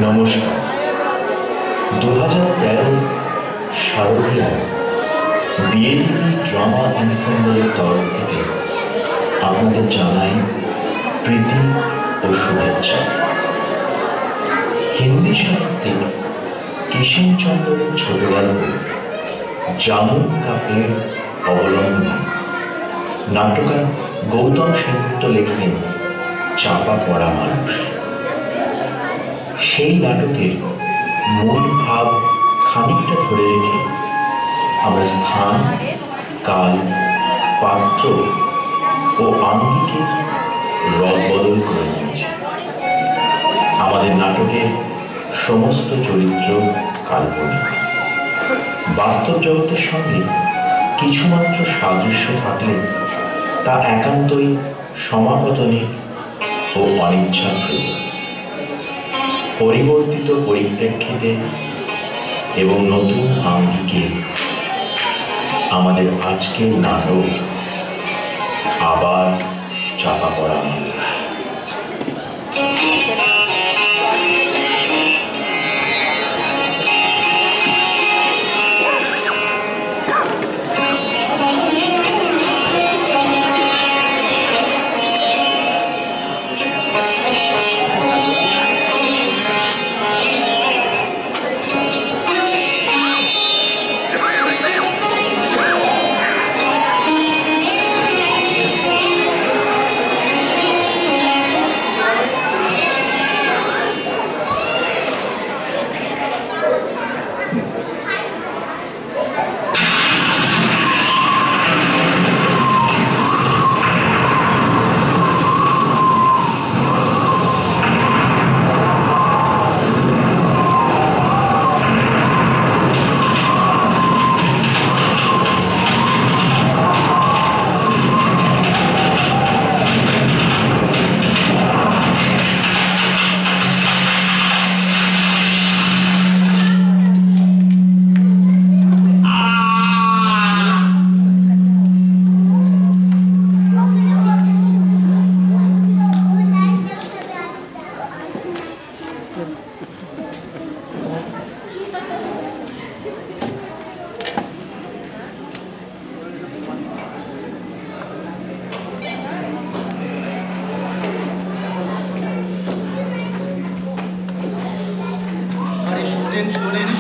নমস্কার। 2013 শারদীয়ায় বিএলভি ড্রামা এনসেম্বলের তরফ থেকে আপনাদের জানাই প্রীতি ও শুভেচ্ছা। হিন্দি সাহিত্যিক কিষেনচন্দ্রের ছোট গল্প জামুন কাপের অবলম্বনে নাট্যকার গৌতম সেনগুপ্ত লেখেন চাপা পড়া মানুষ। সেই নাটকের মূল ভাব খানিকটা ধরে রেখে আমরা স্থান, কাল, পাত্র ও আঙ্গিকের রদবদল করে নিয়েছি। আমাদের নাটকের সমস্ত চরিত্র কাল্পনিক। বাস্তব জগতের সঙ্গে কিছুমাত্র সাদৃশ্য থাকলে তা একান্তই সমাপতনিক ও অনিচ্ছাকৃত। পরিবর্তিত পরিপ্রেক্ষিতে এবং নতুন আঙ্গিকে আমাদের আজকের নাটক আবার চাপা পড়া মানুষ।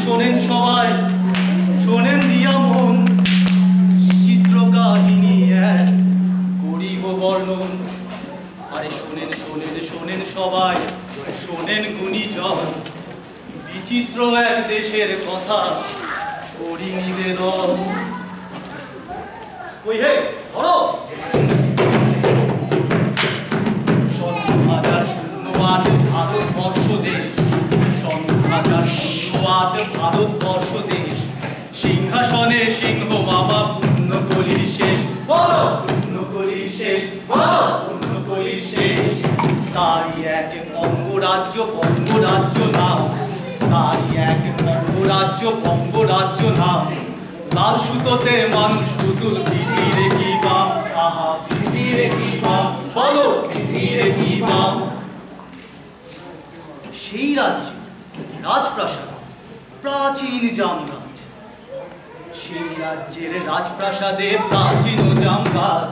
শোনেন সবাই, শোনেন দিয়া মন, চিত্র কাহিনী এক করিব বর্ণন। আরে শোনেন শোনেন শোনেন সবাই, শোনেন গুণীজন, বিচিত্র এক দেশের কথা করি নিবেদন। কই হে ধরো 17,008 ভারতবর্ষ দেশ, 17,008 ভারতবর্ষ দেশ, সিংহাসনে সিংহ মামা পুণ্যকলির শেষ। বলো পুণ্যকলির শেষ, বলো পুণ্যকলির শেষ। তারই এক বঙ্গরাজ্য, বঙ্গরাজ্য নাম, তারই এক বঙ্গরাজ্য নাম। লাল সুতোতে মানুষ পুতুল, বিধিরে কি বাম, আহা বিধিরে কি বাম, বলো বিধিরে কি বাম। সেই রাজ্য রাজপ্রাসাদ, প্রাচীন জামগাছ, সেই রাজ্যের রাজপ্রাসাদে প্রাচীন জামগাছ,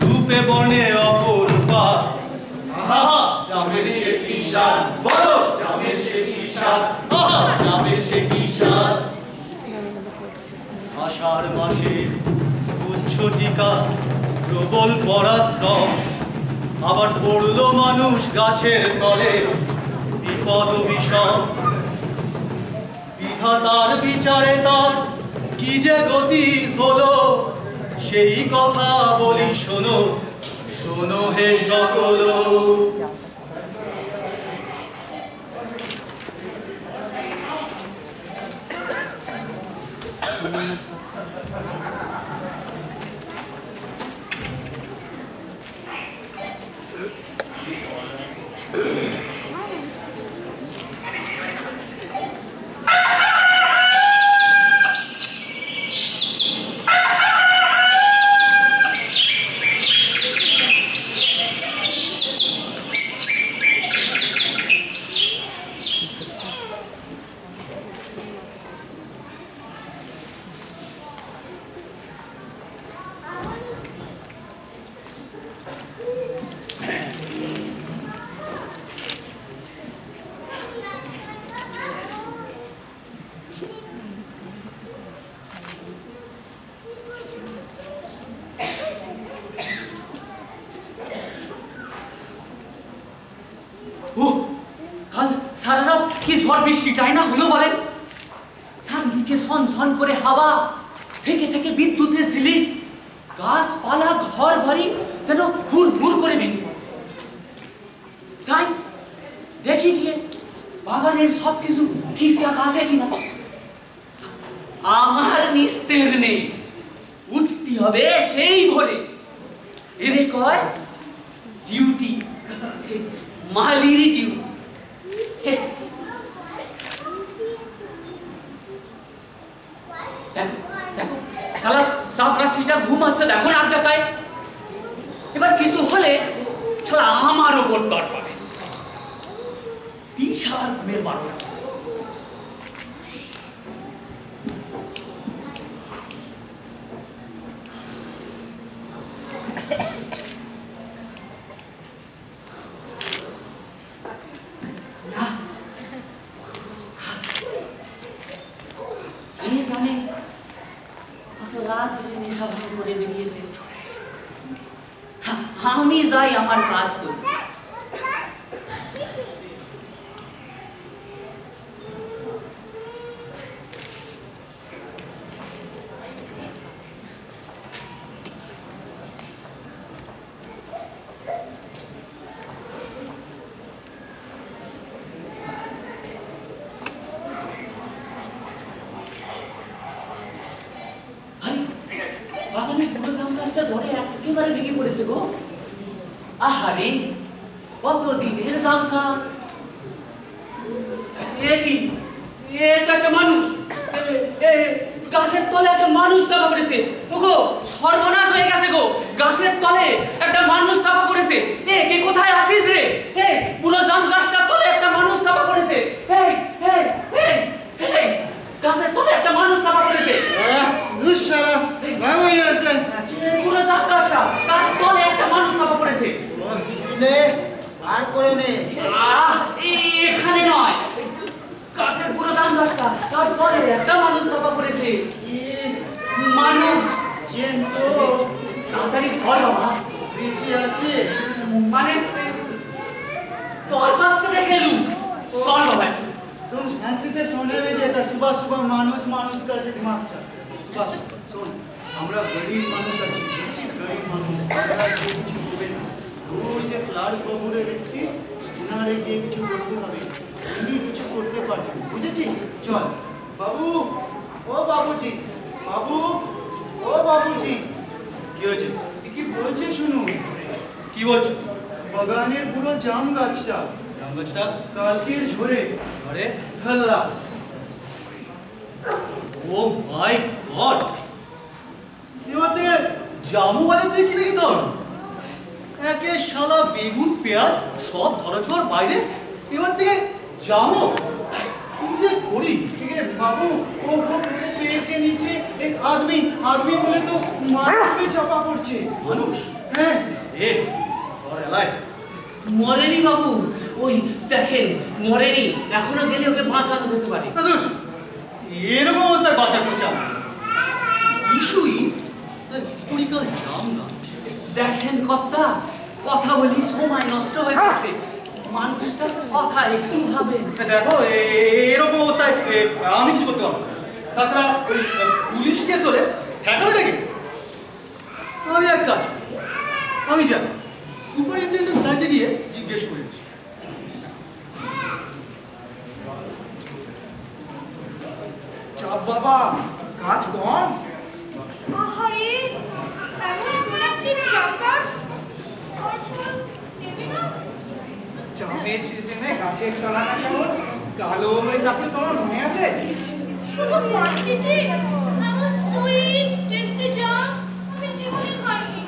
রূপে বর্ণে অপরূপা। আহা জামের সে কি স্বাদ, বলো জামের সে কি স্বাদ, আহা জামের সে কি স্বাদ। আষাঢ় মাসে উচ্ছ টিকা, প্রবল পরাক্রম, আবার পড়লো মানুষ গাছের তলে, বিপদ বিষম। বিধাতার বিচারে তার কি যে গতি হলো, সেই কথা বলি শোনো, শোনো হে সকল। কি ঝড় বৃষ্টিটাই না হলো বলেন? চারদিকে ছন ছন করে হাওয়া, থেকে থেকে বিদ্যুতের ঝিলিক, গাছপালা ঘর বাড়ি যেন হুর হুর করে ভেঙে পড়ে। যাই দেখি গিয়ে বাগানের সবকিছু ঠিকঠাক আছে কিনা। আমার নিস্তের নেই, উঠতে হবে সেই ভোরে। এরে কয় ডিউটি, মালির ডিউটি। দেখো সালা সাবরাশিটা ঘুম আসছে, দেখো নাক ডাকায়। এবার কিছু হলে শালা আমার ওপর তর পাবে। শালার ঘুমের বারোটা। জানে কত রাত ধরে নেশা ভাঙ করে বেরিয়েছে। আমি যাই আমার কাজ করি। একেবারে ভেঙে পড়েছে গো। আহারে কতদিনের জাম গাছ, এটা একটা মানুষ, গাছের তলে একটা মানুষ চাপা পড়েছে। ওগো সর্বনাশ হয়ে গেছে গো, গাছের তলে একটা মানুষ চাপা পড়েছে। কে কোথায় আসিস রে? পুরো জাম গাছটার তলে একটা মানুষ চাপা পড়েছে। গাছের তলে একটা মানুষ চাপা পড়েছে। পুরো জাম গাছটা তার তলে একটা মানুষ চাপা পড়েছে। এখানে নয়, গাছের পুরো জাম গাছটা তার তলে একটা মানুষ চাপা পড়েছে। মানুষ তাড়াতাড়ি সর বাবা, বেঁচে আছে মানে তোর কাছ থেকে খেলু সর বাবা। तुम शांति से सोने में देता, सुबह सुबह मानुस मानुस करके दिमाग चल। सुबह सुन, हमरा गरीब मानुस আছে, উচিত গরিব মানুষ, আমরা কিছু করবে না। রোজ যে ফ্লাড কবরে দেখছিস, উনারে গিয়ে কিছু করতে হবে, উনি কিছু করতে পারবে, বুঝেছিস? চল বাবু, ও বাবুজি, বাবু, ও বাবুজি। কি হয়েছে? কি বলছে শুনুন। কি বলছো? বাগানের পুরো জাম গাছটা কালকের ঝড়ে ফেললাস। ও মাই গড, এবার থেকে জামু বাজার থেকে কিনে খেতে হবে। একে শালা বেগুন পেঁয়াজ সব ধরাছোঁয়ার বাইরে, এবার থেকে জামু কি যে করি। ठीक है बाबू, वो पेड़ के नीचे एक आदमी बोले तो मानुष भी छपा पड़ছে। মানুষ? হ্যাঁ और এলাই মরেনি বাবু, ওই দেখেন মরেনি, এখনো গেলে ওকে বাঁচানো যেতে পারে। এরকম অবস্থায় বাঁচানো chance. Issue is the historical জাম গাছ। দেখেন কর্তা, কথা বলি সময় নষ্ট হয়ে যাচ্ছে, মানুষটার কথা একটু ভাবেন। দেখো এরকম অবস্থায় আমি কিছু করতে পারবো। তাছাড়া ওই পুলিশ কেস হলে ঠেকাবে কি? আমি এক কাজ, আমি যাই সুপারিনটেন্ডেন্ট স্যারকে গিয়ে জিজ্ঞেস করে নিচ্ছি। চাপ বাবা, কাজ কম। আহারে এমন প্রোডাক্টিভ জাম গাছ দেবে না। জামের সিজনে গাছের তলাটা কেমন কালো হয়ে যাচ্ছে, তোমার মনে আছে? শুধু কোয়ান্টিটি, এমন সুইট টেস্টি জাম আমি জীবনে খাইনি।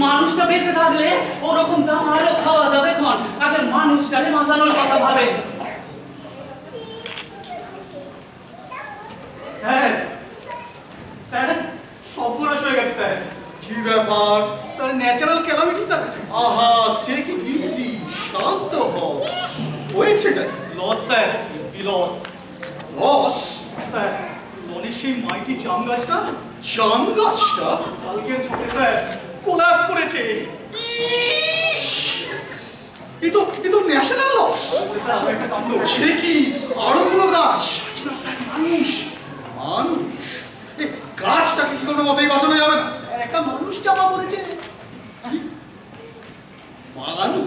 মানুষটা বেঁচে থাকলে ওরকম জাম আরো খাওয়া যাবে খন। আগে মানুষটারে বাঁচানোর কথা ভাবেন। স্যার স্যার সর্বনাশ হয়ে গেছে স্যার। কি ব্যাপার? Sir natural calamity sir. আহা, টেক ইট ইজি, শান্ত হও। হয়েছেটা কি? Loss sir, loss. Loss? Sir লনের সেই মাইটি জাম গাছটা জাম গাছটা কালকে ছোটে স্যার কোলাপস করেছে। এ তো ন্যাশনাল লস। স্যার আমার একটা কাণ্ড। সে কি? মানুষ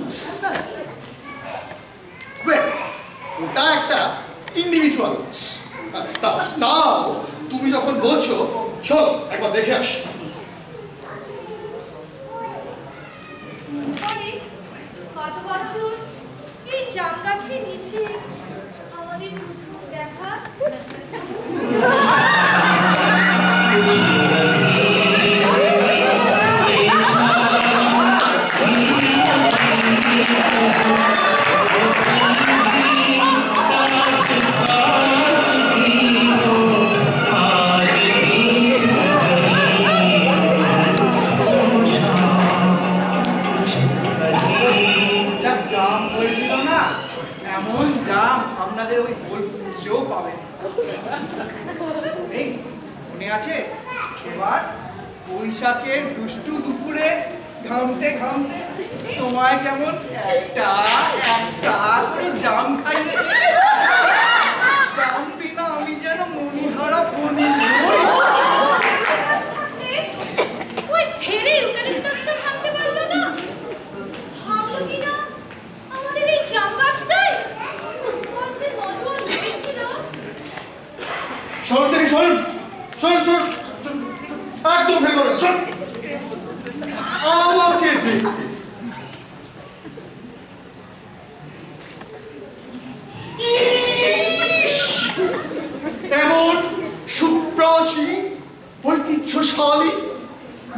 ওটা একটা ইন্ডিভিজুয়াল। তাও তুমি যখন বলছো চল একবার দেখে আস। কত বছর এই জাম গাছের নিচে আমাদের প্রথম দেখা। জাম হয়েছিল না, এমন জাম আপনাদের ওই গোল ফুটছেও পাবেন। এই মনে আছে এবার বৈশাখের দুষ্টু দুপুরে ঘামতে ঘামতে তোমায় কেমন একটা একটা করে জাম খাইয়েছে? জাম বিনা আমি যেন মনিহারা বনি। ওই থেরে ইউক্যালিপটাসটা ভাঙতে পারলো না, ভাবলো কিনা আমাদের এই জাম গাছটাই ওর যে নজর লেগেছিল। শোন দেখি, শোন শোন শোন একদম ভেঙে পড়ে শোন। আমাকে দেখতে এমন সুপ্রাচীন ঐতিহ্যশালী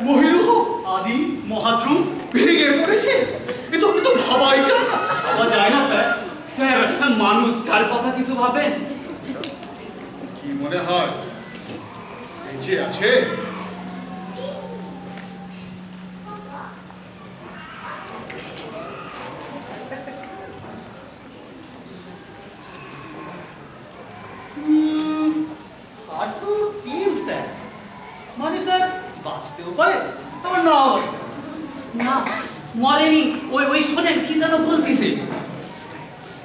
মহিরুহ আদি মহাদ্রুম ভেঙে পড়েছে। এ তো ভাবাই যায় না। ভাবা যায় না স্যার। স্যার মানুষটার কথা কিছু ভাবেন? কি মনে হয় বেঁচে আছে? আর তো টিম স্যার, মানে স্যার বাঁচতেও পারে আবার নাও বাঁচতে পারে। না মরেনি। ওই ওই শোনেন কি যেন বলতেছে।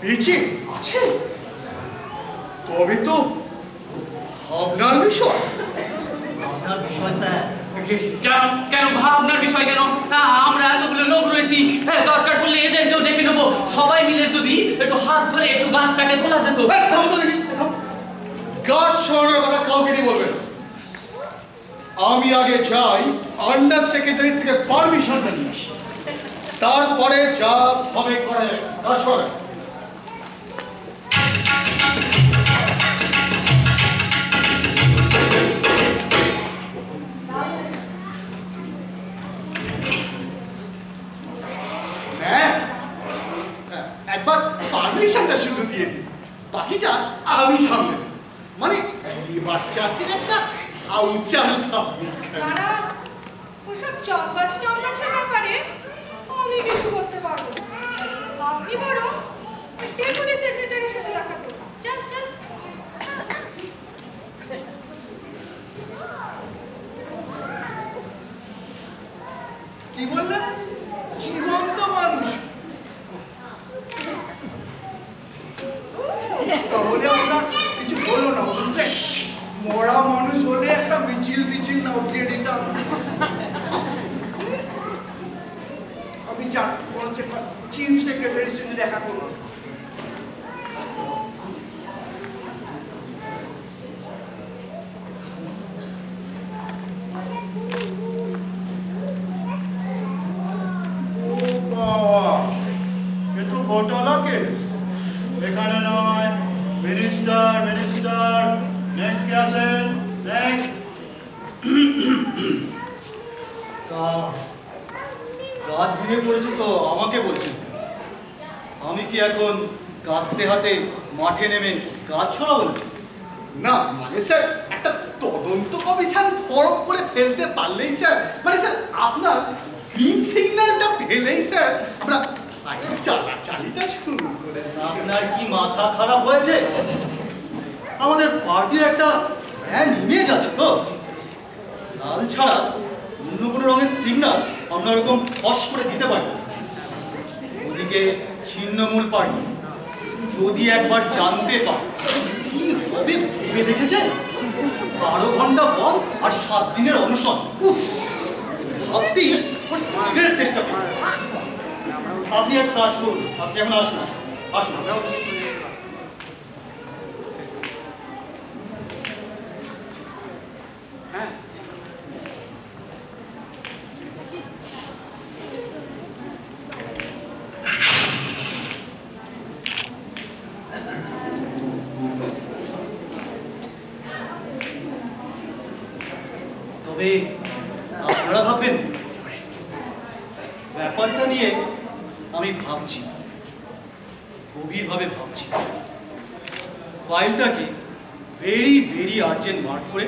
বেঁচে আছে তবে তো ভাবনার বিষয়। আপনার বিষয় স্যার। কেন কেন ভাবনার বিষয় কেন? আমরা এতগুলো লোক রয়েছি, দরকার পড়লে এদেরকেও ডেকে নেবো। সবাই মিলে যদি একটু হাত ধরে একটু গাছটাকে তোলা যেত। গাছ সরানোর কথা কাউকে দিয়ে বলবেন। আমি আগে যাই আন্ডার সেক্রেটারি থেকে পারমিশন নিয়ে আসি, তারপরে যা হবে করা যাবে। গাছ সরানো একবার পারমিশনটা শুধু দিয়ে দিই, বাকিটা আমি সামনে। মানে এবার চার্চের একটা আউচার সাবমিট। তারা ওসব জাম গাছের ব্যাপারে আমি কিছু করতে পারবো না। আপনি বরং ডেপুটি সেক্রেটারির সাথে দেখা করুন। চল চল। কি বললেন? জীবন্ত মানুষ? তাহলে আমরা কিছু বললো না, বুঝলেন? মরা মানুষ হলে একটা মিছিল মিছিল না উঠিয়ে দিতাম। আমি জান বলছে চিফ সেক্রেটারির সঙ্গে দেখা করবো। ঘটনা কে এখানে নয়। মিনিস্টার মিনিস্টার নেক্সট কে আছেন? নেক্সট। গাছ ভেঙে পড়েছে তো আমাকে বলছেন, আমি কি এখন কাস্তে হাতে মাঠে নেমে গাছ সরাবো? না মানে স্যার একটা তদন্ত কমিশন ফর্ম করে ফেলতে পারলেই স্যার, মানে স্যার আপনার গ্রিন সিগন্যালটা ফেলেই স্যার আমরা চালাচালিটা শুরু করে। আপনার কি মাথা খারাপ হয়েছে? আমাদের পার্টির একটা ব্র্যান্ড ইমেজ আছে তো, লাল ছাড়া অন্য কোনো রঙের সিগন্যাল আমরা ওরকম ফস করে দিতে পারি। ওদিকে ছিন্নমূল পার্টি যদি একবার জানতে পারে কি হবে ভেবে দেখেছে? 12 ঘন্টা পর আর 7 দিনের অনশন। ভাবতেই সিগারেট চেষ্টা করে। আপনি এক কাজ করুন, আপনি এখন আসুন আসুন। হ্যাঁ তবে আপনারা ভাববেন, ব্যাপারটা নিয়ে আমি ভাবছি, গভীরভাবে ভাবছি। ফাইলটাকে ভেরি ভেরি আর্জেন্ট মার্ক করে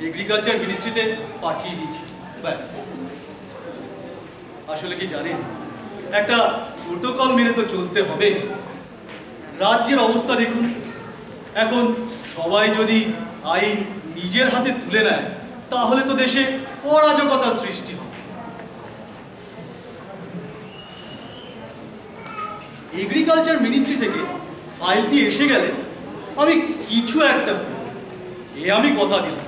এগ্রিকালচার মিনিস্ট্রিতে পাঠিয়ে দিয়েছি, ব্যাস। আসলে কি জানেন, একটা প্রোটোকল মেনে তো চলতে হবে। রাজ্যের অবস্থা দেখুন, এখন সবাই যদি আইন নিজের হাতে তুলে নেয় তাহলে তো দেশে অরাজকতার সৃষ্টি হবে। এগ্রিকালচার মিনিস্ট্রি থেকে ফাইলটি এসে গেলে আমি কিছু একটা করব, এ আমি কথা দিলাম।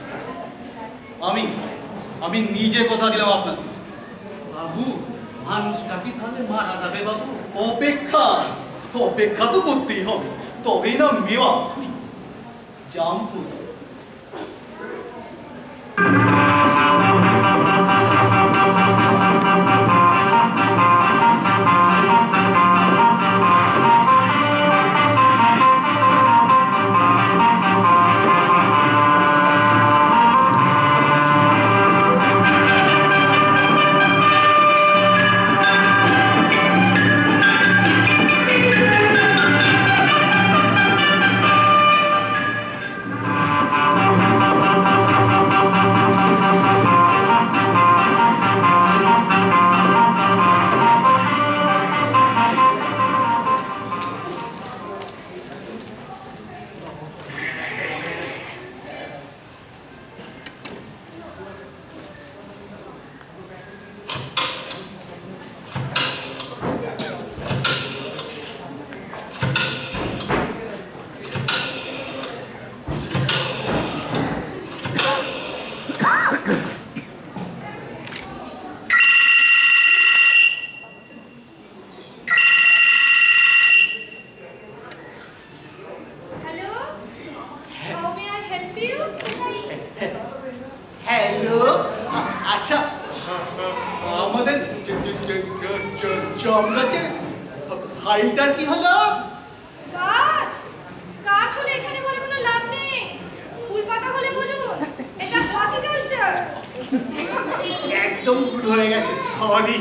আমি নিজে কথা দিলাম আপনাকে। বাবু, মানুষটা কি তাহলে মারা যাবে বাবু? অপেক্ষা তো করতেই হবে, তবেই না মেওয়া জামফুল। হ্যালো, আচ্ছা আমাদের জম গাছের ফাইলটার কি হলো? গাছ হলে এখানে বলে কোনো লাভ নেই, ফুল পাতা হলে বলুন, এটা হর্টিকালচার। একদম ভুল হয়ে গেছে, সরি।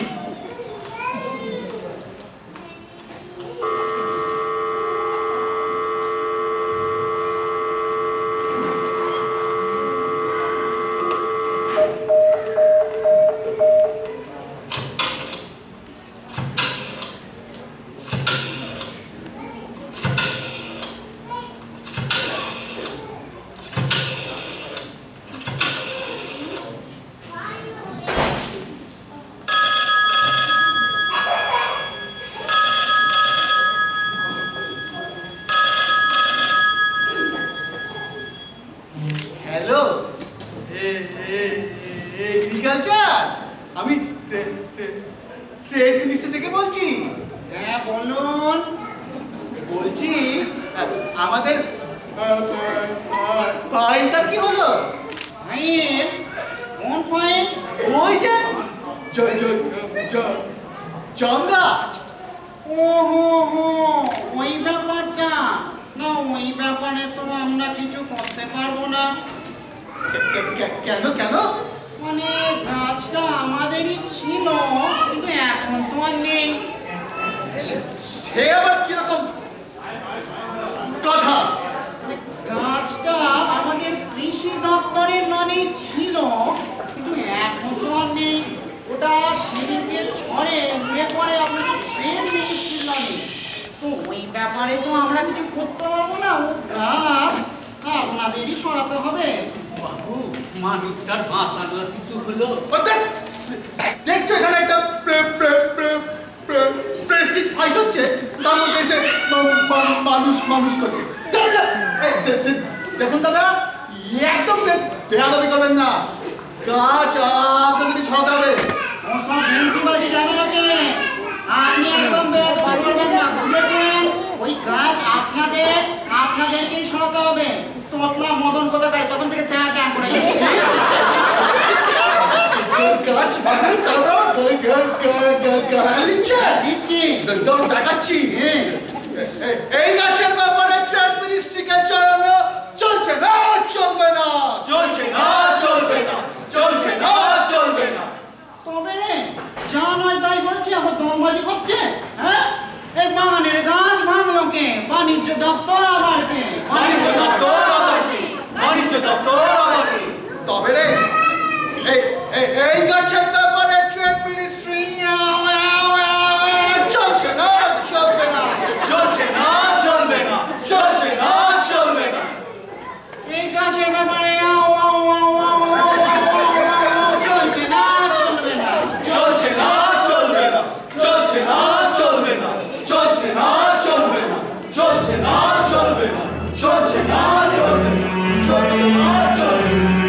হ্যালো, এগ্রিকালচার, আমি ট্রেড মিনিস্ট্রি থেকে বলছি। হ্যাঁ বলুন। বলছি আমাদের ফাইলটার কি হলো? ফাইল? কোন ফাইল? ওই যে জম গাছ। ও হো, ওই ব্যাপারটা না, ওই ব্যাপারে তো আমরা কিছু করতে পারবো না। কেন কেন? মানে গাছটা আমাদেরই ছিল, কিন্তু এখন তো আর নেই। সে আবার কিরকম কথা? গাছটা আমাদের কৃষি দপ্তরের মানেই ছিল, কিন্তু এখন তো আর নেই। ওটা সেদিনকে ঝড়ে উড়ে পড়ে আমাদের ট্রেন মিনিস্ট্রির নামে। তো ওই ব্যাপারে তো আমরা কিছু করতে পারবো না। ও গাছ আপনাদেরই সরাতে হবে। বাবু, মানুষটার বাঁচানোর কিছু হলো? দেখছো এখানে একটা প্রেস্টিজ ফাইট হচ্ছে, তার মধ্যে এসে মানুষ করছে। দেখুন দাদা, একদম বেয়াদবি করবেন না, গাছ আপনাদের সরাতে হবে। ওসব ভেন্টিবাজি জানা আছে। আপনি তোসলা মদন কথা করে তখন থেকে ট্যাঁ ট্যাঁ করে গাছ বাগান দাদা দিচ্ছি দর দেখাচ্ছি এই গাছের ব্যাপারে ট্রেড মিনিস্ট্রিকে চালানো চলছে না চলবে না চলছে না চলবে না চলছে না চলবে না তবে রে যা নয় তাই বলছে আবার দলবাজি করছে হ্যাঁ এই বাগানের গাছ ভাঙলো কে বাণিজ্য দপ্তর আবার কে বাণিজ্য দপ্তর আবার কি বাণিজ্য দপ্তর আবার কি তবে রে এই গাছের ব্যাপারে ট্রেড মিনিস্ট্রি চলছে না চলবে না চলছে না চলবে না চলছে না চলবে না এই গাছের ব্যাপারে চলছে না চলবে না চলছে না চলবে না চলছে না চলবে না চলছে না চলবে না চলছে না চলবে না চলছে না চলবে না চলছে না চলবে না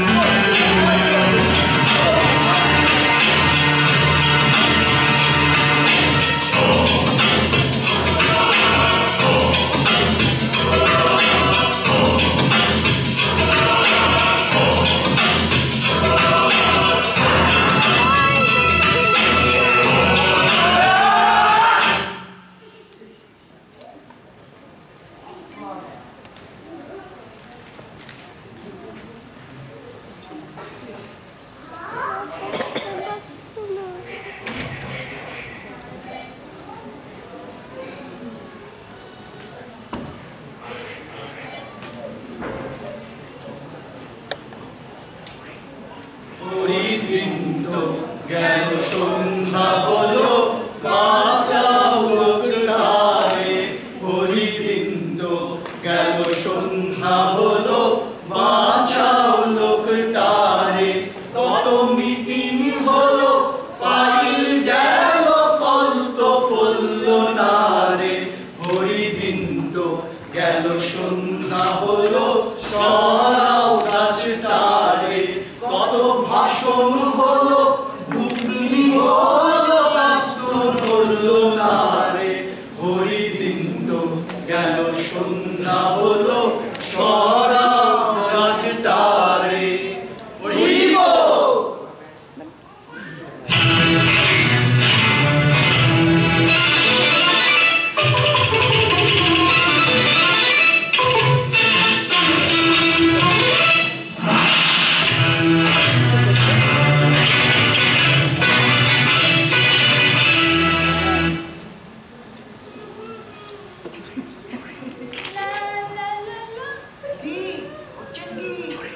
গেল সন্ধ্যা হলো বাঁচাও লোকটারে হরিবৃন্দ গেল সন্ধ্যা হলো বাঁচাও লোকটারে তত মিটিং হলো ফাইল গেল ফল তো ফলল না রে হরিবৃন্দ গেল সন্ধ্যা হলো সরাও গাছটারে কত ভাষণ হলো ভুগলি হলো বাস্তব হলো না রে হরিবৃন্দ গেল সন্ধ্যা হলো সরাও গাছটারে হরিব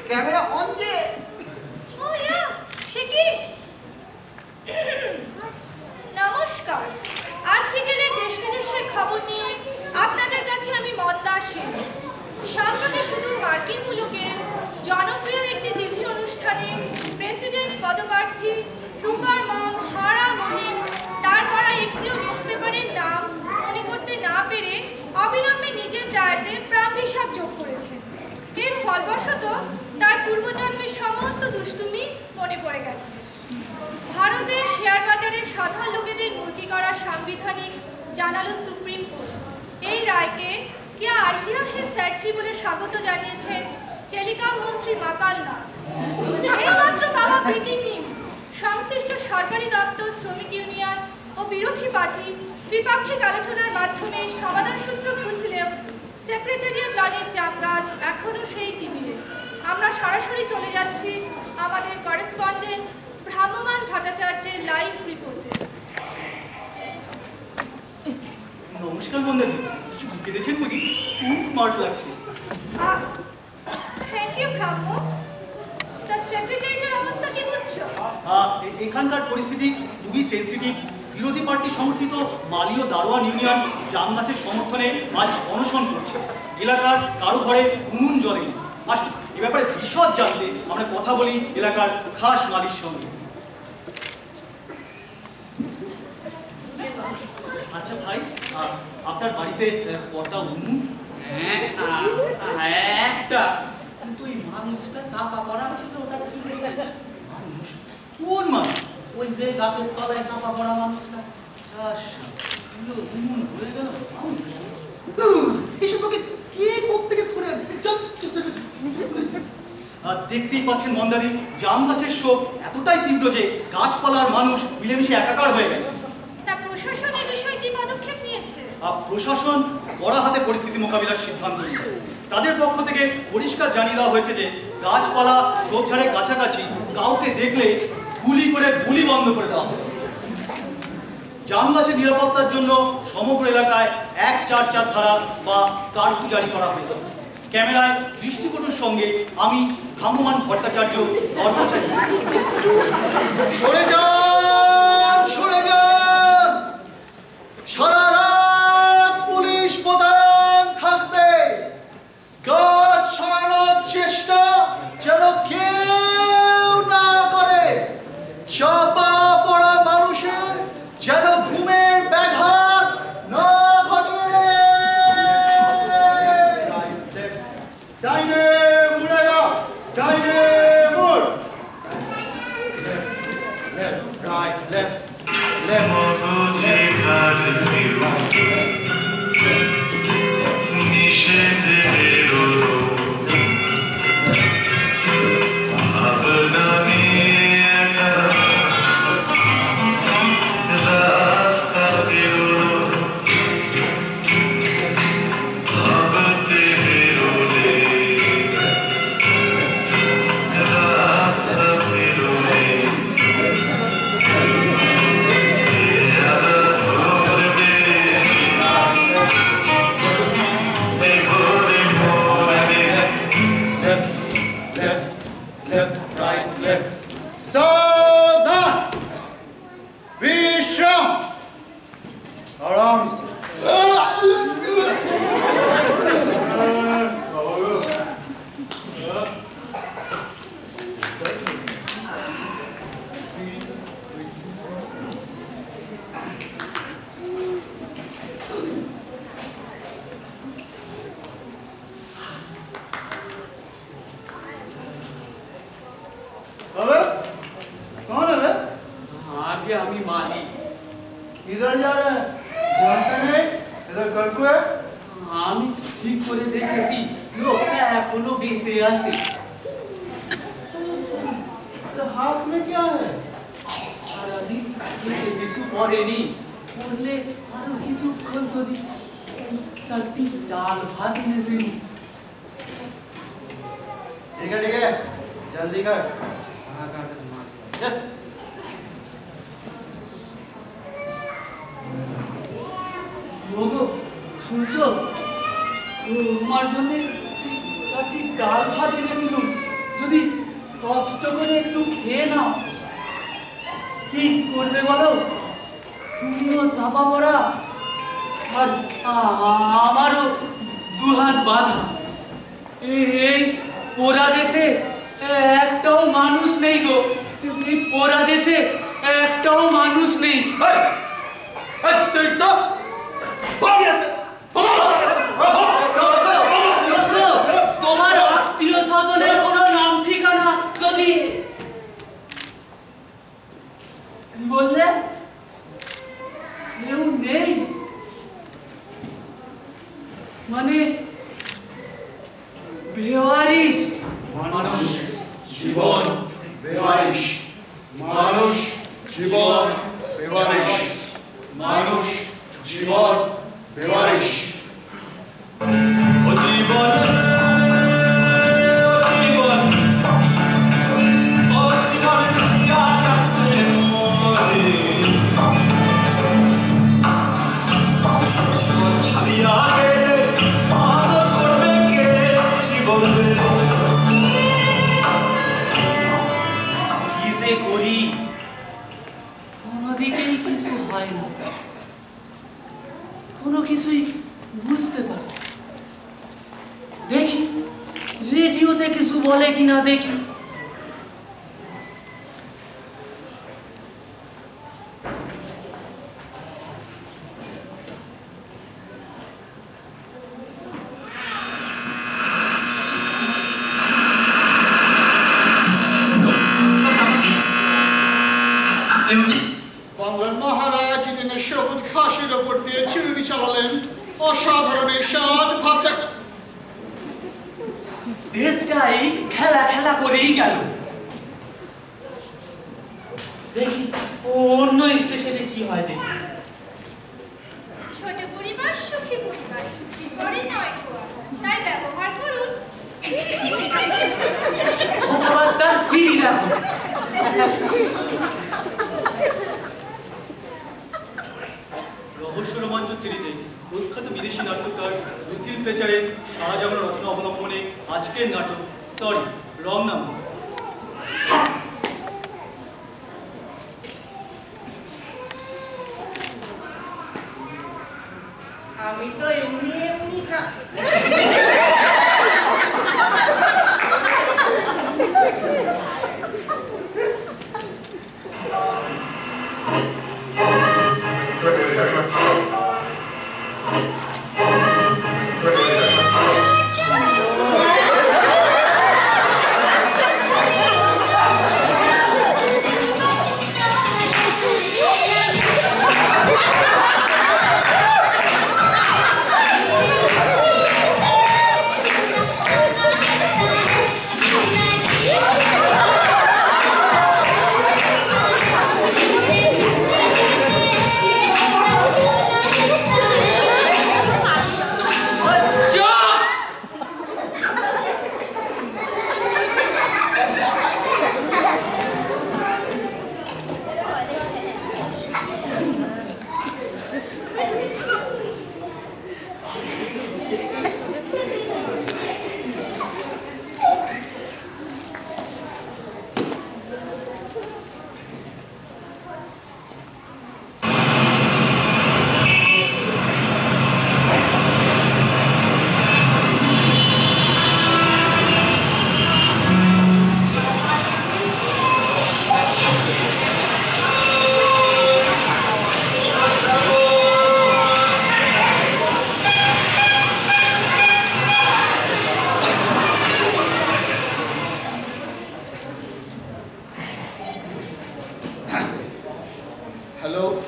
ক্যামেরা অন যে ও ইয়া সে কি নমস্কার আজ বিকেলে দেশ বিদেশের খবর নিয়ে আপনাদের কাছে আমি মন্দা সেন সম্প্রতি শুধু মার্কিন মুলুকের জনপ্রিয় একটি টিভি অনুষ্ঠানে প্রেসিডেন্ট পদপ্রার্থী সুপার মম হারা মহিন তার পড়া একটিও নিউজপেপারের নাম মনে করতে না পেরে অবিলম্বে নিজের ডায়েটে প্রাণভিষাক যোগ করেছেন এর ফলবশত তার পূর্বজন্মের সমস্ত দুষ্টুমি মনে পড়ে গেছে ভারতের শেয়ার বাজারের সাধারণ লোকেদের মুরগি করা সাংবিধানিক জানালো সুপ্রিম কোর্ট এই রায়কে কে আইটিয়া হে স্যারজি বলে স্বাগত জানিয়েছেন টেলিকম মন্ত্রী মাকাল নাথ এইমাত্র পাওয়া ব্রেকিং নিউজ সংশ্লিষ্ট সরকারি দপ্তর শ্রমিক ইউনিয়ন ও বিরোধী পার্টি ত্রিপাক্ষিক আলোচনার মাধ্যমে সমাধান সূত্র খুঁজলেও সেক্রেটারিয়েট লনের জামগাছ এখনো সেই টিভিতে আমরা সরাসরি চলে যাচ্ছি আমাদের করেসপন্ডেন্ট ভ্রাম্যমান ভট্টাচার্যের লাইভ রিপোর্টে নমস্কার বন্ধু কিছু কেটেছেন বুঝি খুব স্মার্ট লাগছে থ্যাংক ইউ ভ্রাম্য দ্য সেক্রেটারিয়েটের অবস্থা কি বুঝছো এখানকার পরিস্থিতি খুবই সেন্সিটিভ বিরোধী পার্টি সমর্থিত মালি ও দারোয়ান ইউনিয়ন জাম গাছের সমর্থনে আজ অনশন করছে এলাকার কারো ঘরে উনুন জ্বলে আসুন এ ব্যাপারে বিশদ জানতে আমরা কথা বলি এলাকার খাস মালির সঙ্গে আচ্ছা ভাই আপনার বাড়িতে কটা উনুন একটা কিন্তু ওই মানুষটা সাফা করা হয়েছিল ওটা কি মানুষ কোন মানুষ ওই যে গাছের তলায় সাফা করা মানুষটা উনুন হয়ে গেল এসব তোকে কে কোথেকে ধরে দেখতেই পাচ্ছেন মন্দারি, জাম গাছের শোক এতটাই তীব্র যে গাছপালার মানুষ মিলেমিশে একাকার হয়ে গেছে। তা প্রশাসন এই বিষয়ে কি পদক্ষেপ নিয়েছে? প্রশাসন কড়া হাতে পরিস্থিতি মোকাবিলার সিদ্ধান্ত নিয়েছে। তাদের পক্ষ থেকে পরিষ্কার জানিয়ে দেওয়া হয়েছে যে গাছপালা ঝোপঝাড়ের কাছাকাছি কাউকে দেখলে গুলি করে গুলি বন্ধ করে দেওয়া হবে। জাম গাছের নিরাপত্তার জন্য সমগ্র এলাকায় 144 ধারা বা কারফিউ জারি করা হয়েছে। ক্যামেরায় দৃষ্টিকটুর সঙ্গে আমি ভ্রাম্যমান ভট্টাচার্য কর্মচারী। সরে যান, সরে যান। সারা রাত পুলিশ প্রধান থাকবে। গাছ সরানোর চেষ্টা যেন কেউ না করে। চাপা পড়া মানুষের যেন ঘুমের ব্যাঘাত না ঘটে। ডাইনে মুড়ে যাও, ডাইনে মুড়। Left, right, left, left, left, right, left. सावधान, विश्राम, आराम से। अबे कौन है बे? आगे আমি মালিক। इधर जा रहा है? जानते नहीं? इधर कर्फ्यू है? আমি ঠিক করে দেখেছি লোকটা এখনো বেঁচে আছে। तो हाथ में क्या है? সারাদিন খেতে কিছু পড়েনি, পড়লে আরো কিছুক্ষণ যদি চারটি ডাল ভাত এনেছিল। ठीक है, जल्दी कर। कहाँ कहाँ तक मार दिया? ওগো শুনছো, তোমার জন্য চারটি ডাল ভাত এনেছিল, যদি কষ্ট করে একটু খেয়ে নাও। কি করবে বলো? তুমিও চাপা পড়া আর আমারও দুহাত বাঁধা। এই পোড়া দেশে একটাও মানুষ নেই গো, এই পোড়া দেশে একটাও মানুষ নেই। তুই তো বাড়ি আছে। তোমার আত্মীয় স্বজনের কোনো নাম ঠিকানা যদি বললে কেউ নেই, মানে বেওয়ারিশ মানুষ জীবন বেওয়ারিশ, মানুষ জীবন বেওয়ারিশ, মানুষ জীবন বেওয়ারিশ। ও জীবন, জীবন, ও জীবন চিন্তা চাষে মরে, জীবন ছাড়িয়া গেলে আদর করবে কে জীবনে? কি যে করি, কোনো দিকেই কিছু হয় না, কোনো কিছুই বুঝতে পারছি। দেখি রেডিওতে কিছু বলে কিনা দেখি। বাংলার মহারাজ ইডেনের সবুজ ঘাসের ওপর দিয়ে চিরুনি চালালেন। অসাধারণ এই স্বাদ ভাবতে দেশটাই খেলা খেলা করেই গেল। দেখি অন্য স্টেশনে কি হয় দেখি। ছোট পরিবার সুখী পরিবার, বিপরীত নয় খোয়া, তাই ব্যবহার করুন। কথাবার্তার সিঁড়ি দেখো। রহস্য রোমাঞ্চ সিরিজে প্রখ্যাত বিদেশি নাট্যকার লুসিল ফ্লেচারের সারা জাগানো রচনা অবলম্বনে আজকের নাটক সরি রং নাম্বার। আমি তো এমনি এমনি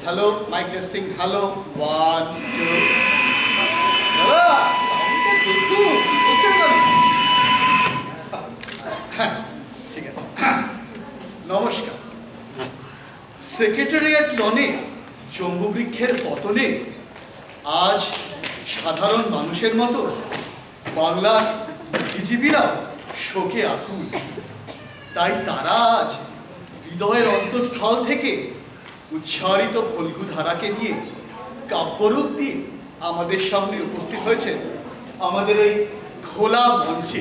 হ্যালো মাইক টেস্টিং হ্যালো 1 2 দাদা সাউন্ডটা দেখুন কি করছেন আপনি? হ্যাঁ ঠিক আছে। নমস্কার। সেক্রেটারিয়েট লনে জম্বু বৃক্ষের পতনে আজ সাধারণ মানুষের মতো বাংলার বুদ্ধিজীবীরা শোকে আকুল। তাই তারা আজ হৃদয়ের অন্তঃস্থল থেকে উচ্চারিত ফল্গু ধারাকে নিয়ে কাব্যরূপ দিয়ে আমাদের সামনে উপস্থিত হয়েছে আমাদের এই খোলা মঞ্চে।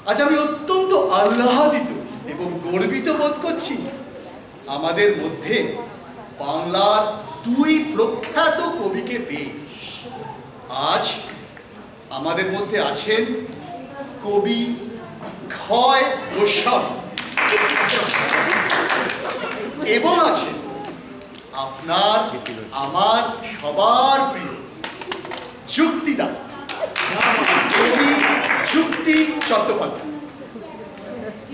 আজ আমি অত্যন্ত আহ্লাদিত এবং গর্বিত বোধ করছি আমাদের মধ্যে বাংলার দুই প্রখ্যাত কবিকে পেয়ে। আজ আমাদের মধ্যে আছেন কবি ক্ষয় গোস্বামী এবং আছেন আপনার আমার সবার প্রিয় যুক্তিদা কবি যুক্তি চট্টোপাধ্যায়।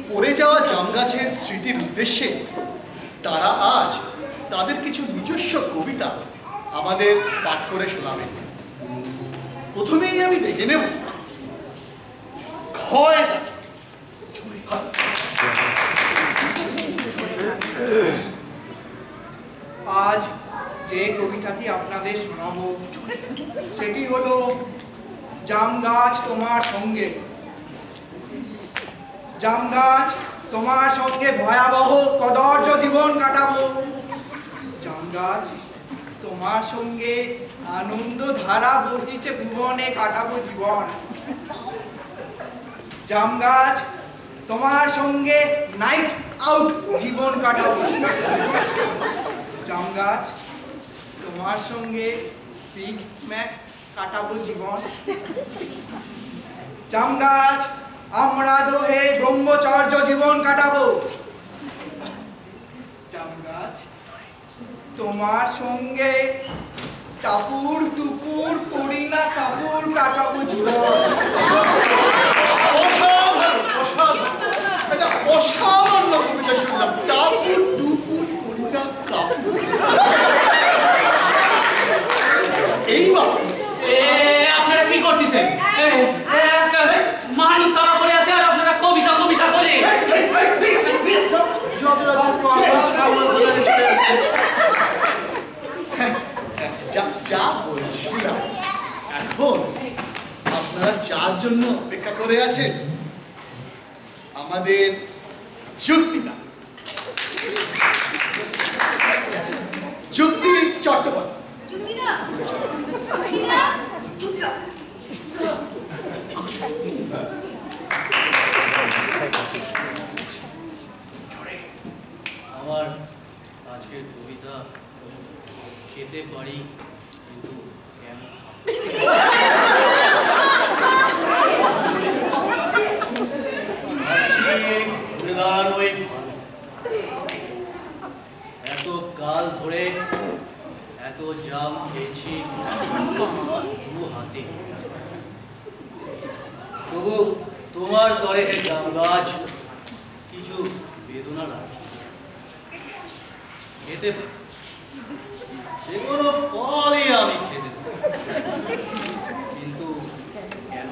পড়ে যাওয়া জামগাছের স্মৃতির উদ্দেশ্যে তারা আজ তাদের কিছু নিজস্ব কবিতা আমাদের পাঠ করে শোনাবেন। প্রথমেই আমি ডেকে নেব ক্ষয়দা। আজ যে কবিতাটি আপনাদের শোনাবো সেটি হলো জাম গাছ তোমার সঙ্গে। জাম গাছ তোমার সঙ্গে ভয়াবহ কদর্য জীবন কাটাবো। জাম গাছ তোমার সঙ্গে আনন্দ ধারা বহিছে ভুবনে কাটাবো জীবন। জাম গাছ তোমার সঙ্গে নাইট আউট জীবন কাটাবো। জাম গাছ তোমার সঙ্গে পিক ম্যাক কাটাবো জীবন। জাম গাছ আমরা দোহে ব্রহ্মচর্য জীবন কাটাবো। জাম গাছ তোমার সঙ্গে টাপুর টুপুর করি না কাপুর কাটাবো জীবন। অসাধারণ অসাধারণ এটা অসাধারণ কবিতা শুনলাম। টাপুর টুপুর করি না কাপুর। এইবার আপনারা কি করতেছেন? মানুষ তারা বলছিলাম এখন আপনারা যার জন্য অপেক্ষা করে আছেন আমাদের যুক্তিদা যুক্তি চট্টোপাধ্যায়। আমার আজকের কবিতা খেতে পারি কিন্তু কেন এত কাল ধরে এত জাম খেয়েছি দু হাতে, তবু তোমার দরে জাম গাছ কিছু বেদনা লাগে। খেতে যে কোনো ফলই আমি খেতে কিন্তু কেন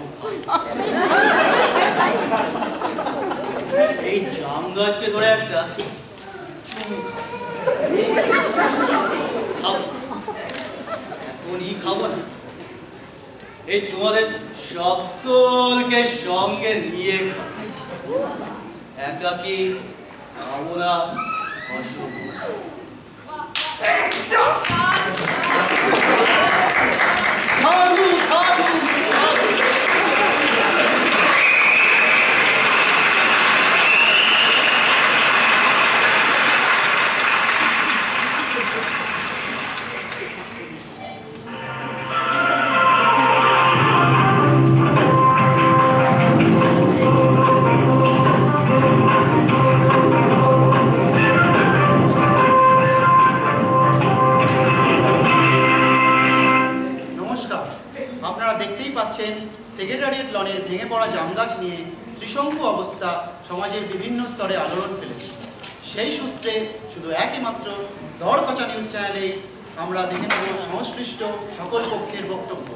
এই জাম গাছকে ধরে একটা এখনই খাবো না, এই তোমাদের সকলকে সঙ্গে নিয়ে একাকি খাবো না। সাধু সাধু সেক্রেটারিয়েট লনের ভেঙে পড়া জাম গাছ নিয়ে ত্রিশঙ্কু অবস্থা সমাজের বিভিন্ন স্তরে আলোড়ন ফেলেছে। সেই সূত্রে শুধু একই মাত্র দরকচা নিউজ চ্যানেলে আমরা দেখে নেব সংশ্লিষ্ট সকল পক্ষের বক্তব্য।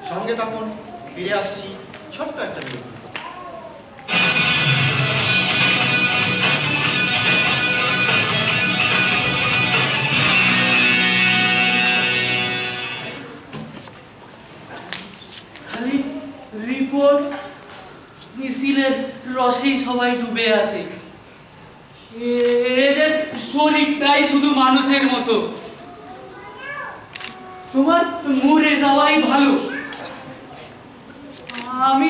সঙ্গে থাকুন, ফিরে আসছি ছোট্ট একটা ভিডিও। রিপোর্ট মিছিলের রসেই সবাই ডুবে আছে। এদের শরীরটাই শুধু মানুষের মতো। তোমার মরে যাওয়াই ভালো। আমি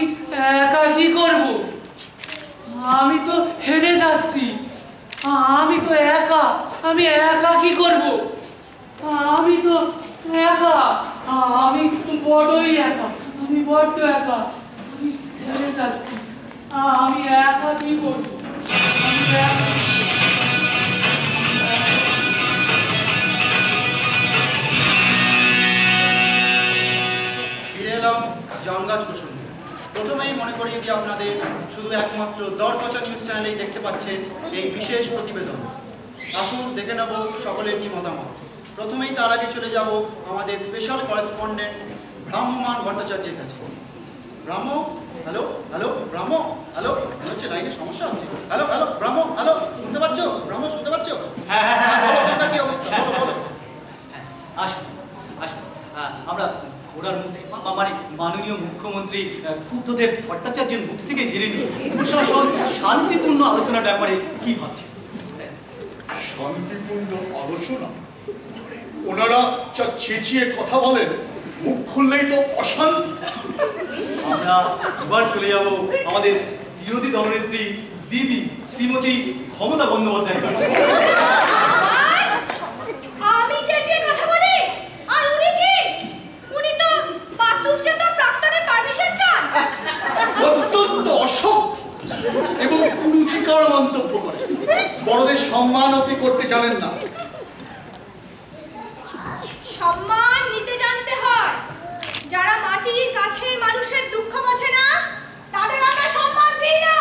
একা কি করব? আমি তো হেরে যাচ্ছি। আমি তো একা। আমি একা কি করব? আমি তো একা। আমি বড়ই একা। আমি বড্ড একা। আমি হেরে যাচ্ছি। আমি একা কি করব? আমি একা। ফিরে এলাম জাম গাছ প্রসঙ্গে। প্রথমেই মনে করিয়ে দিই আপনাদের, শুধু একমাত্র দরকচা নিউজ চ্যানেলেই দেখতে পাচ্ছেন এই বিশেষ প্রতিবেদন। আসুন দেখে নেব সকলের কি মতামত। প্রথমেই তার আগে চলে যাব আমাদের স্পেশাল করেসপন্ডেন্ট ভ্রাম্যমান ভট্টাচার্যের কাছে। ব্রাহ্ম, হ্যালো হ্যালো, ব্রাহ্ম, হ্যালো, মনে হচ্ছে লাইনে সমস্যা হচ্ছে। হ্যালো হ্যালো, ব্রাহ্ম, হ্যালো, শুনতে পাচ্ছ? ব্রাহ্ম, শুনতে পাচ্ছ? হ্যাঁ হ্যাঁ হ্যাঁ, আপনার কি অবস্থা? বলো বলো। আসুন আসুন, আমরা ঘোড়ার মুখ থেকে মানে মাননীয় মুখ্যমন্ত্রী ক্ষুব্ধদেব ভট্টাচার্যের মুখ থেকে জেনে নিই প্রশাসন শান্তিপূর্ণ আলোচনার ব্যাপারে কি ভাবছে। শান্তিপূর্ণ আলোচনা? ওনারা যা চেঁচিয়ে কথা বলেন, মুখ খুললেই তো অশান্তি। আমরা এবার চলে যাব আমাদের বিরোধী দলনেত্রী দিদি শ্রীমতী ক্ষমতা বন্দ্যোপাধ্যায়ের কাছে। আমি চেঁচিয়ে কথা বলি আর উনি কি? উনি তো বাথরুম যেতে প্রাক্তনের পারমিশন চান। অত্যন্ত অসভ্য এবং কুরুচিকর মন্তব্য করে। বড়দের সম্মান আপনি করতে জানেন না। সম্মান নিতে জানতে হয়। যারা মাটির কাছের মানুষের দুঃখ বোঝে না, তাদের আমরা সম্মান দিই না।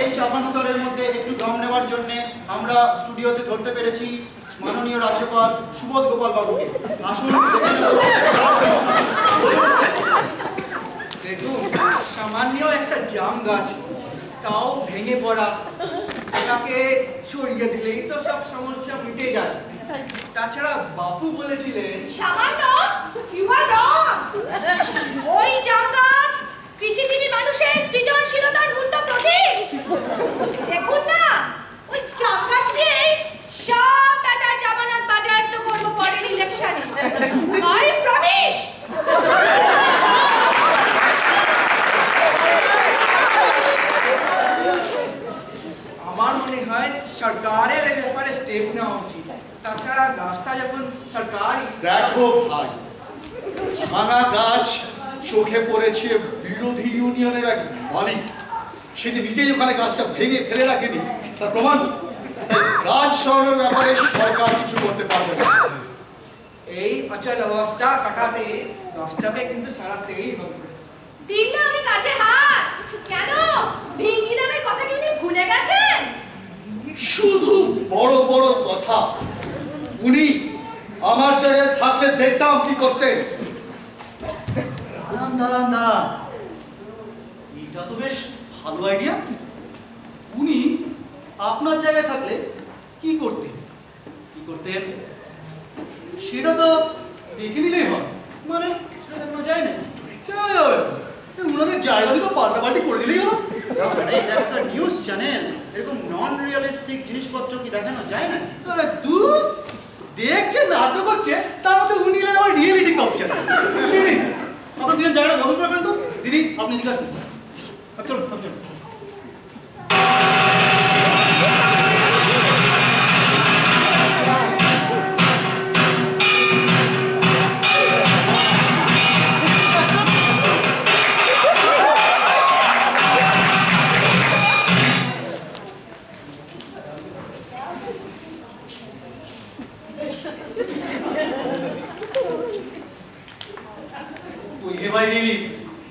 এই চাপানোতরের মধ্যে একটু দম নেওয়ার জন্য আমরা স্টুডিওতে ধরতে পেরেছি মাননীয় রাজ্যপাল সুবোধ গোপাল বাবুকে। আসুন দেখুন, সামান্য একটা জাম গাছ, তাও ভেঙে পড়া, তাকে সরিয়ে দিলেই তো সব সমস্যা মিটে যায়। তাছাড়া বাপু বলেছিলেন সামান্য ইউ আর রং। ওই জাম গাছ কৃষিজীবী মানুষের সৃজনশীলতার মূর্ত প্রতীক। দেখুন না, ওই জাম গাছ দিয়ে সব ব্যাটার জামানত বাজেয়াপ্ত করবো পরের ইলেকশনে। I promise. আমার মনে হয় সরকারের এই ব্যাপারে স্টেপ নেওয়া উচিত। তাছাড়া গাছটা যখন সরকারি। দেখো ভাই, ভাঙা গাছ চোখে পড়েছে বিরোধী ইউনিয়নের এক মালিক, সে যে নিজেই ওখানে গাছটা ভেঙে ফেলে রাখেনি তার প্রমাণ। গাছ সরানোর ব্যাপারে সরকার কিছু করতে পারবে না। এই অচল অবস্থা কাটাতে গাছটাকে কিন্তু সারাতেই হবে। দিন না উনি কাছে হাত। কেন ভিঙ্গি নামের কথা কি উনি ভুলে গেছেন? শুধু বড় বড় কথা। উনি আমার জায়গায় থাকলে দেখতাম কি করতেন। দাঁড়ান দাঁড়ান দাঁড়ান, এটা তো বেশ ভালো আইডিয়া। উনি আপনার জায়গায় থাকলে কি করতেন? সেটা তো দেখে নিলেই হয়। মানে সেটা দেখানো যায় না। কেন যাবে? ওনাদের জায়গা দুটো পাল্টাপাল্টি করে দিলেই হলো। মানে এটা একটা নিউজ চ্যানেল, এরকম নন রিয়েলিস্টিক জিনিসপত্র কি দেখানো যায় না? আরে দুস, দেখছে নাটক হচ্ছে, তার মধ্যে উনি এলেন আমার রিয়েলিটি কপছে না। আপনার দুজন জায়গাটা বদল করে ফেলেন তো। দিদি আপনি এদিকে আসুন। চলুন চলুন।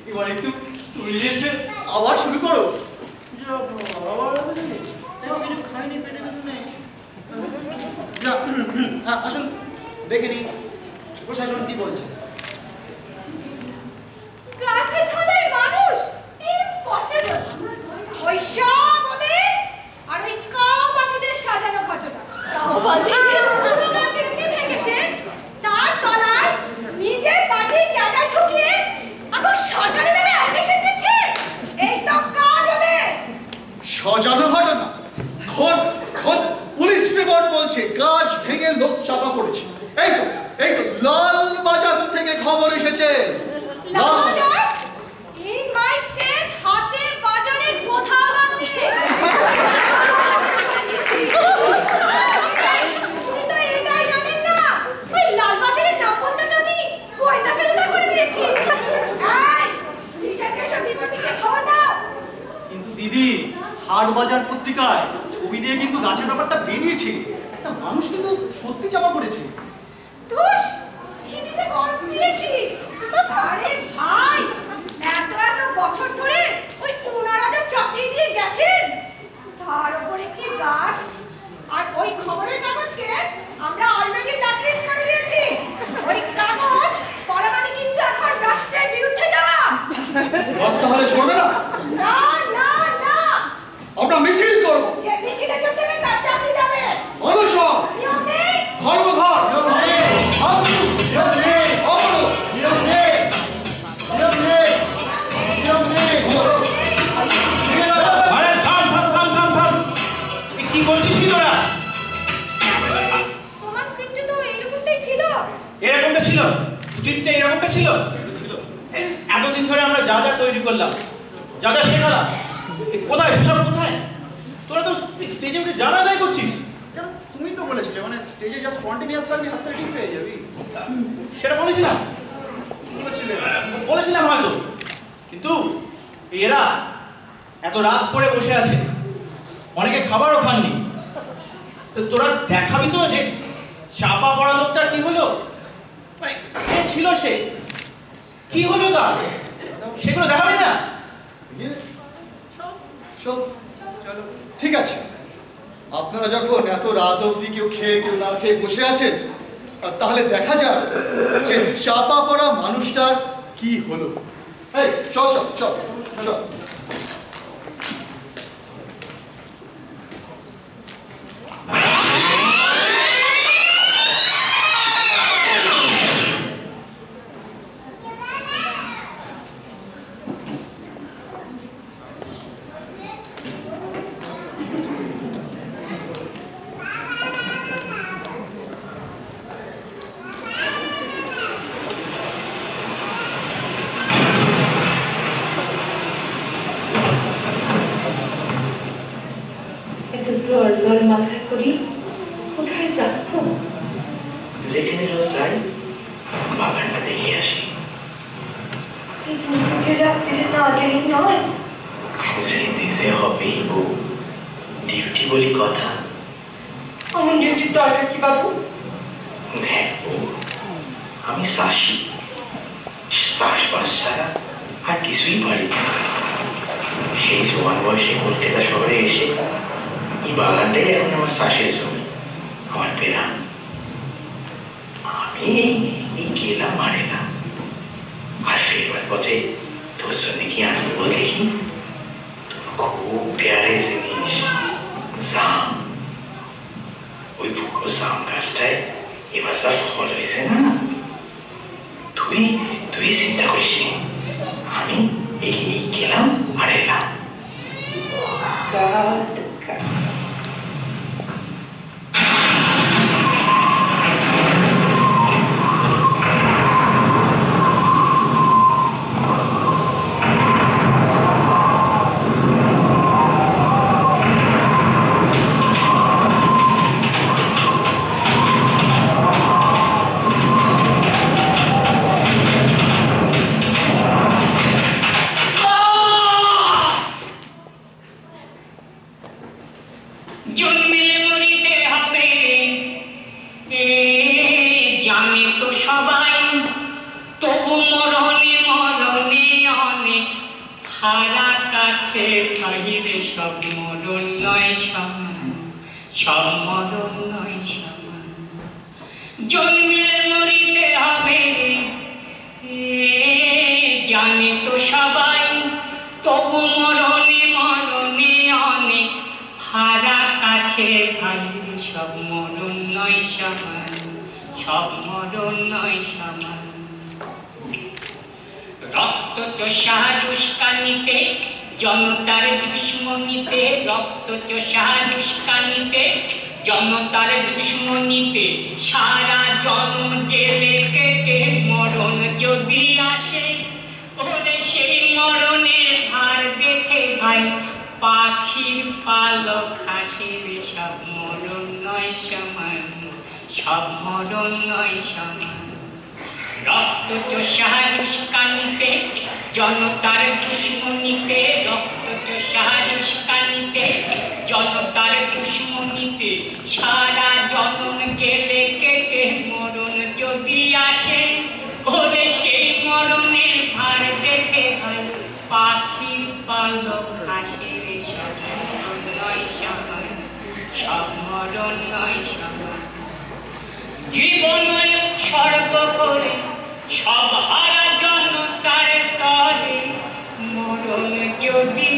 এবার একটু আবার শুরু করো। আসুন দেখে নি প্রশাসন কি বলছে। গাছের তলায় মানুষ ইম্পসিবল। ওই সব ওদের আর ওই কাউ বাকিদের সাজানো ঘটনা। পুরো গাছ এমনি থেকেছে, তার তলায় নিজের পার্টির ক্যাডার ঢুকিয়ে এখন সরকারি নামে অ্যালিগেশন দিচ্ছে। এই তো কাজ ওদের। সাজানো ঘটনা। খোদ খোদ পুলিশ রিপোর্ট বলছে গাছ ভেঙে লোক চাপা পড়েছে। এই তো লালবাজার থেকে খবর এসেছে। লালবাজার? ইন মাই স্টেট হাটের বাজারে কোথাও নেই। উনি তো এটাই জানেন না, ওই লালবাজারের নাম বলতে তো আমি গয়না ফেলুদা করে দিয়েছি। এই, বিশালকে সব রিপোর্টিংয়ে খবর দাও। কিন্তু দিদি, হাটবাজার পত্রিকায় ছবি দিয়ে কিন্তু গাছের ব্যাপারটা বেরিয়েছে। একটা মানুষ কিন্তু সত্যি চাপা পড়েছে। ধুস, it is a conspiracy। আরে ভাই, এত বছর ধরে ওই ওনারা যা চাকরি দিয়ে গেছেন, তার উপর একটি গাছ আর ওই খবরের কাগজকে আমরা অলরেডি ব্ল্যাকলিস্ট করে দিয়েছি। ওই কাগজ পড়া মানে কিন্তু এখন রাষ্ট্রের বিরুদ্ধে যাওয়া। গাছ তাহলে সরবে না? না না না, আমরা মিছিল করবো। যে মিছিলে যোগ দেবে তার চাকরি যাবে। অনশন, নিয়ম নেই। ধর্মঘট, আরে থাম থাম থাম থাম থাম, কি করছিস কি তোরা? তোমার স্ক্রিপ্টে তো এরকমটাই ছিল। এরকমটা ছিল? স্ক্রিপ্টে এরকমটা ছিল? এতদিন ধরে আমরা যা যা তৈরি করলাম, যা যা শেখালাম, কোথায় সেসব কোথায়? তোরা তো স্টেজে উঠে জানা আদায় করছিস। তুমি তো বলেছিলে মানে স্টেজে যা স্পন্টেনিয়াস থাকবি হাতে ঠিক পেয়ে যাবি। সেটা বলেছিলাম বলেছিলাম হয়তো, কিন্তু এরা এত রাত করে বসে আছে, অনেকে খাবারও খাননি। তো তোরা দেখাবি তো যে চাপা পড়া লোকটার কি হলো, মানে কে ছিল সে, কি হলো তার, সেগুলো দেখাবি না? চলো ঠিক আছে, আপনারা যখন এত রাত অবধি কেউ খেয়ে কেউ না খেয়ে বসে আছেন, তাহলে দেখা যাক যে চাপা পড়া মানুষটার কি হলো। এই চল চল চল চল। জল মাথায় করি কোথায় যাচ্ছ? যেখানে রোজ যাই বাগানটা দেখে আসি। এই দুপুরে রাত্রিরে না গেলে নয়। যেতে যে হবেই বউ, ডিউটি বলি কথা। আমার ডিউটির দরকার কি বাবু? দেখ বউ, আমি চাষি, চাষবাস ছাড়া আর কিছুই পারি না। সেই জোয়ান বয়সে কলকাতা শহরে এসে এই বাগানটাই এখন আমার চাষের জমি, আমার পেরান। আমি এই গেলাম আর এলাম, আর ফেরবার পথে তোর জন্য কি আনবো দেখি। তোর খুব পেয়ারে জিনিস জাম, ওই পুরো জাম গাছটায় এবার যা ফল হয়েছে না, তুই তুই চিন্তা করিস নি। আমি এই গেলাম আর এলাম। জন্মিলে মরিতে হবে, জানে তো সবাই, তবু মরণে মরণে অনেক ফারাক আছে ভাই। সব মরণ নয় সমান, সব মরণ নয় সমান। রক্ত চোষা দুষ্কানিতে, জনতার দুশ্মনীতে, রক্ত চোষা দুষ্কানিতে, জনতার দুশ্মনীতে সারা জন্ম গেলে কেটে মরণ যদি আসে, ওরে সেই মরণের ভার দেখে ভাই পাখির পালক হাসে। সব মরণ নয় সমান, সব মরণ নয় সমান। রক্ত চোষা দুষ্কানিতে, জনতার দুশ্মনীতে, রক্ত চোষা দুষ্কানিতে, জনতার দুশ্মনীতে সারা জনম গেলে কেটে মরণ যদি আসে, ওরে সেই মরণের ভার দেখে ভাই পাখির পালক হাসে। সব মরণ নয় সমান, সব মরণ নয় সমান। জীবন উৎসর্গ করে সব হারা জনতার তরে মরণ যদি